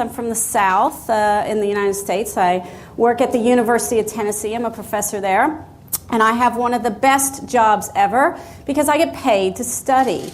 I'm from the South in the United States. I work at the University of Tennessee. I'm a professor there. And I have one of the best jobs ever because I get paid to study.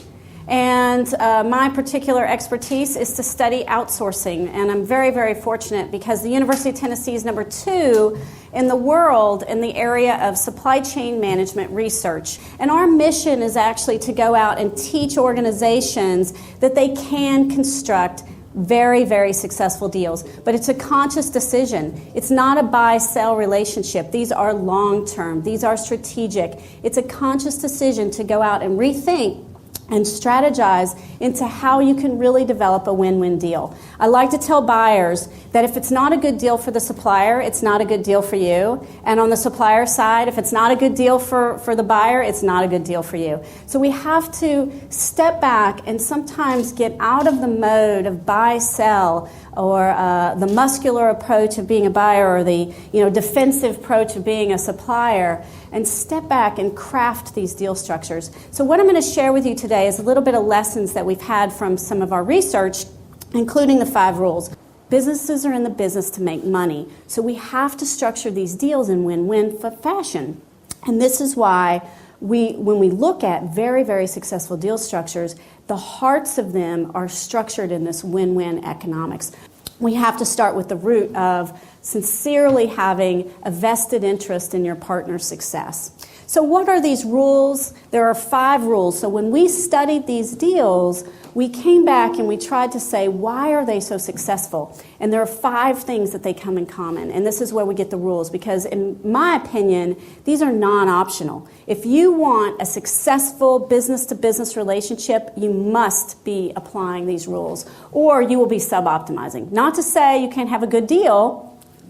And my particular expertise is to study outsourcing. And I'm very, very fortunate because the University of Tennessee is number 2 in the world in the area of supply chain management research. And our mission is actually to go out and teach organizations that they can construct very, very successful deals. But it's a conscious decision. It's not a buy-sell relationship. These are long-term. These are strategic. It's a conscious decision to go out and rethink and strategize into how you can really develop a win-win deal. I like to tell buyers that if it's not a good deal for the supplier, it's not a good deal for you. And on the supplier side, if it's not a good deal for the buyer, it's not a good deal for you. So we have to step back and sometimes get out of the mode of buy-sell or the muscular approach of being a buyer or the defensive approach of being a supplier, and step back and craft these deal structures. So what I'm going to share with you today is a little bit of lessons that we've had from some of our research, including the 5 rules. Businesses are in the business to make money, so we have to structure these deals in win-win fashion. And this is why when we look at very, very successful deal structures, the hearts of them are structured in this win-win economics. We have to start with the root of sincerely having a vested interest in your partner's success. So what are these rules? There are 5 rules. So when we studied these deals, we came back and we tried to say, why are they so successful? And there are 5 things that they come in common. And this is where we get the rules, because in my opinion, these are non-optional. If you want a successful business-to-business relationship, you must be applying these rules, or you will be sub-optimizing. Not to say you can't have a good deal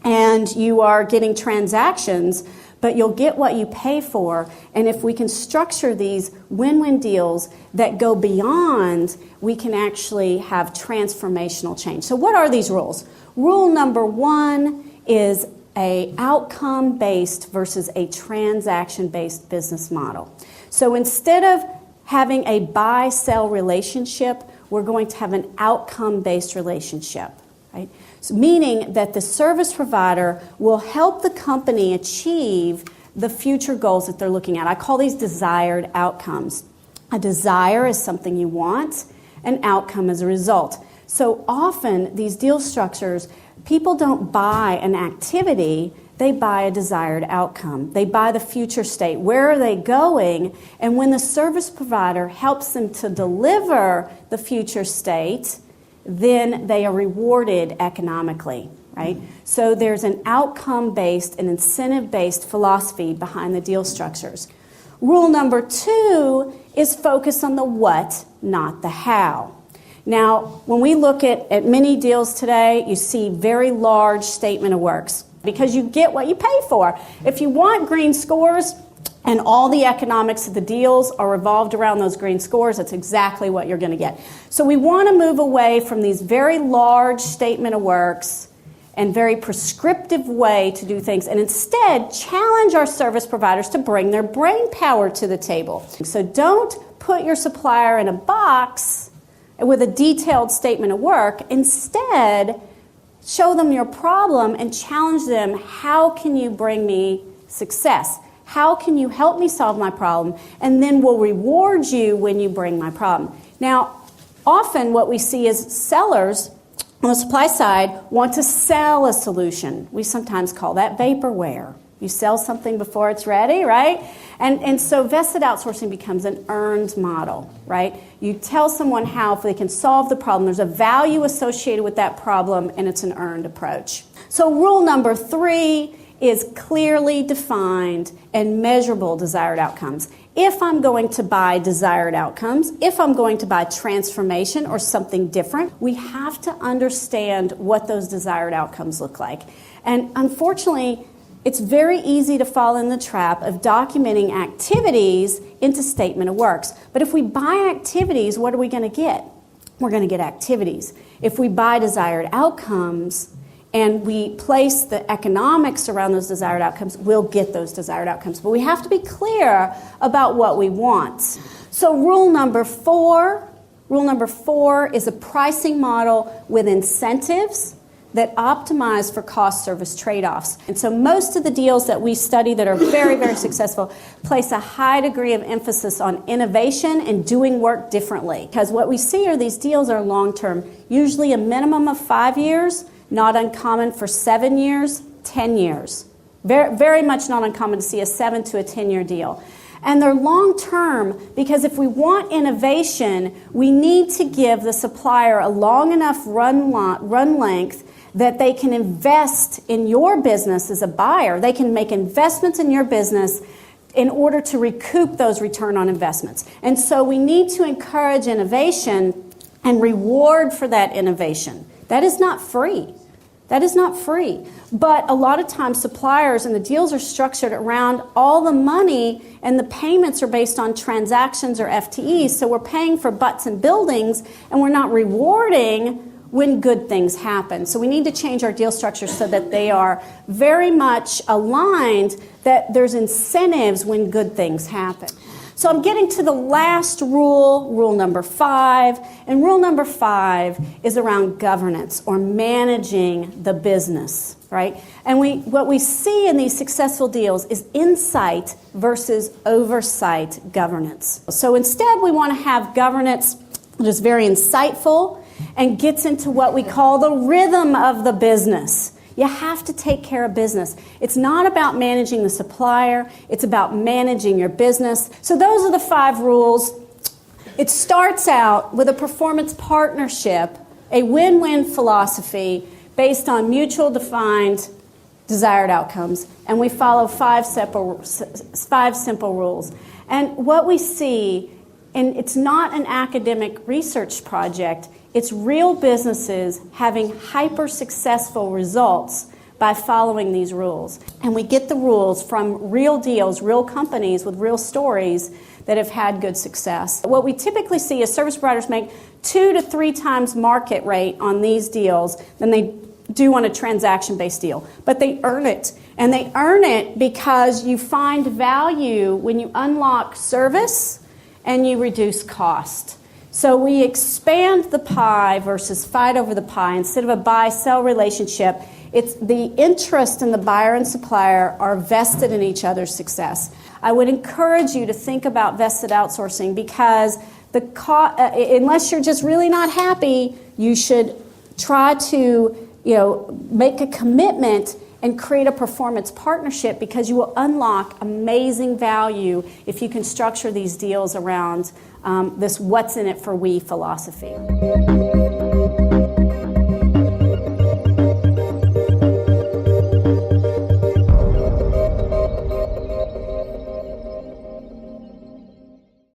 and you are getting transactions, but you'll get what you pay for. And if we can structure these win-win deals that go beyond, we can actually have transformational change. So what are these rules? Rule number 1 is a outcome-based versus a transaction-based business model. So instead of having a buy-sell relationship, we're going to have an outcome-based relationship, right? So meaning that the service provider will help the company achieve the future goals that they're looking at. I call these desired outcomes. A desire is something you want, an outcome is a result. So often these deal structures, people don't buy an activity, they buy a desired outcome. They buy the future state. Where are they going? And when the service provider helps them to deliver the future state, then they are rewarded economically, right? So there's an outcome-based and incentive-based philosophy behind the deal structures. Rule number 2 is focus on the what, not the how. Now, when we look at many deals today, you see very large statement of works because you get what you pay for. If you want green scores, and all the economics of the deals are revolved around those green scores, that's exactly what you're going to get. So we want to move away from these very large statement of works and very prescriptive way to do things, and instead challenge our service providers to bring their brain power to the table. So don't put your supplier in a box with a detailed statement of work. Instead, show them your problem and challenge them, how can you bring me success? How can you help me solve my problem? And then we'll reward you when you bring my problem. Now, often what we see is sellers on the supply side want to sell a solution. We sometimes call that vaporware. You sell something before it's ready, right? And so vested outsourcing becomes an earned model, right? You tell someone how if they can solve the problem. There's a value associated with that problem, and it's an earned approach. So rule number 3 is clearly defined and measurable desired outcomes. If I'm going to buy desired outcomes, if I'm going to buy transformation or something different, we have to understand what those desired outcomes look like. And unfortunately, it's very easy to fall in the trap of documenting activities into statement of works. But if we buy activities, what are we going to get? We're going to get activities. If we buy desired outcomes, and we place the economics around those desired outcomes, we'll get those desired outcomes. But we have to be clear about what we want. So rule number 4 Rule number 4 is a pricing model with incentives that optimize for cost-service trade-offs. And so most of the deals that we study that are very, very successful place a high degree of emphasis on innovation and doing work differently. Because what we see are these deals are long-term, usually a minimum of 5 years, not uncommon for 7 years, 10 years. Very, very much not uncommon to see a 7 to a 10-year deal. And they're long-term because if we want innovation, we need to give the supplier a long enough run length that they can invest in your business as a buyer. They can make investments in your business in order to recoup those return on investments. And so we need to encourage innovation and reward for that innovation. That is not free. That is not free. But a lot of times suppliers and the deals are structured around all the money and the payments are based on transactions or FTEs. So we're paying for butts and buildings and we're not rewarding when good things happen. So we need to change our deal structure so that they are very much aligned, that there's incentives when good things happen. So I'm getting to the last rule, rule number 5. And rule number 5 is around governance or managing the business, right? And what we see in these successful deals is insight versus oversight governance. So instead we want to have governance that is very insightful and gets into what we call the rhythm of the business. You have to take care of business. It's not about managing the supplier. It's about managing your business. So those are the 5 rules. It starts out with a performance partnership, a win-win philosophy based on mutual defined desired outcomes. And we follow 5 simple rules. And what we see, and it's not an academic research project, it's real businesses having hyper-successful results by following these rules. And we get the rules from real deals, real companies with real stories that have had good success. What we typically see is service providers make 2 to 3 times market rate on these deals than they do on a transaction-based deal. But they earn it. And they earn it because you find value when you unlock service and you reduce cost. So we expand the pie versus fight over the pie. Instead of a buy-sell relationship, it's the interest in the buyer and supplier are vested in each other's success. I would encourage you to think about vested outsourcing because unless you're just really not happy, you should try to make a commitment and create a performance partnership because you will unlock amazing value if you can structure these deals around this what's in it for we philosophy.